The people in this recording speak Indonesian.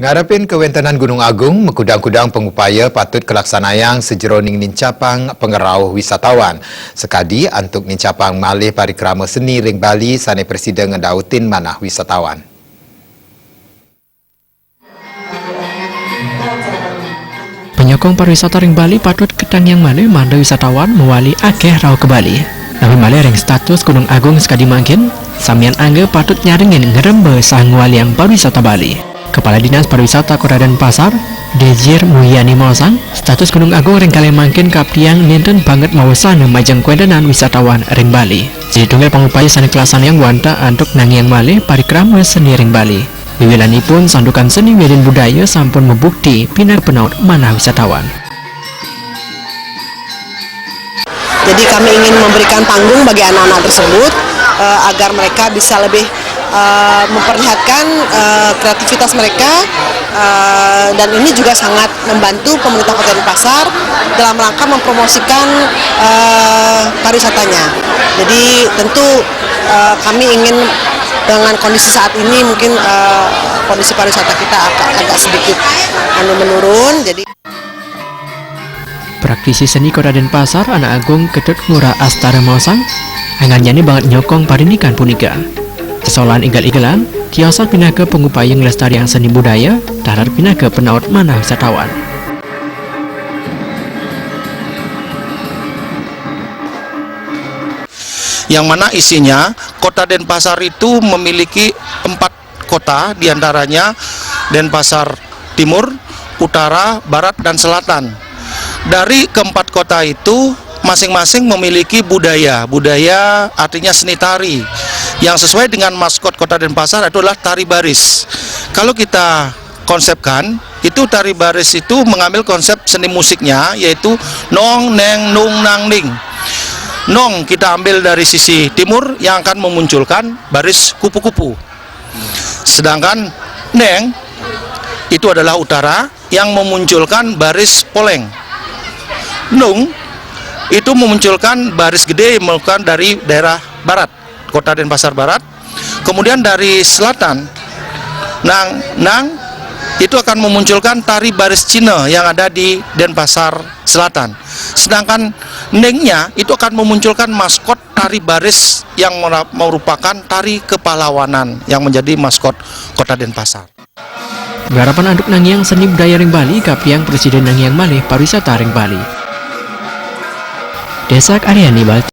Ngarepin kewentenan Gunung Agung, mekudang-kudang pengupaya patut kelaksanayang sejeroning nincapang pengerau wisatawan. Sekadi antuk nincapang malih parikrama seni ring Bali sane Presiden ngedautin manah wisatawan. Penyokong pariwisata ring Bali patut ketang yang malih manda wisatawan mewali akeh rau ke Bali. Namun malih ring status Gunung Agung sekadi mangkin, samian angge patut nyaringin ngerembe sah ngwaliang pariwisata Bali. Kepala Dinas Pariwisata Kota Denpasar, Dejir Mulyani Mosang, status Gunung Agung ring kali mangkin kaptiang nenten banget mawasana majang kwendenan wisatawan ring Bali. Jadi tunggal pengupaya sani kelasan yang wanta antuk nangiang malih parikrama seni ring Bali. Wiwilanipun sandukan seni dan budaya sampun membukti pinar penaut manah wisatawan. Jadi kami ingin memberikan panggung bagi anak-anak tersebut agar mereka bisa lebih memperlihatkan kreativitas mereka, dan ini juga sangat membantu pemerintah Kota Denpasar dalam rangka mempromosikan pariwisatanya. Jadi tentu kami ingin dengan kondisi saat ini mungkin kondisi pariwisata kita agak sedikit menurun. Jadi praktisi seni Kota Denpasar anak agung Ketut Ngurah Astara Mosang angannya banget nyokong parindikan punika. Kesolahan igal-igalan kiosal pindah ke pengupaya ngelestarian seni budaya darar pindah ke penaut manah wisatawan. Yang mana isinya Kota Denpasar itu memiliki 4 kota, diantaranya Denpasar Timur, Utara, Barat, dan Selatan. Dari keempat kota itu masing-masing memiliki budaya artinya seni tari yang sesuai dengan maskot Kota Denpasar adalah tari baris. Kalau kita konsepkan itu tari baris itu mengambil konsep seni musiknya yaitu nong neng nung nang ning. Nong kita ambil dari sisi timur yang akan memunculkan baris kupu-kupu. Sedangkan neng itu adalah utara yang memunculkan baris poleng. Nung itu memunculkan baris gede merupakan dari daerah barat, Kota Denpasar Barat. Kemudian dari selatan, nang itu akan memunculkan tari baris Cina yang ada di Denpasar Selatan. Sedangkan nengnya itu akan memunculkan maskot tari baris yang merupakan tari kepahlawanan yang menjadi maskot Kota Denpasar. Garapan anduk nangiang seni budaya ring Bali kapiang Presiden nangiang malih pariwisata ring Bali. Desak Aryani Bali.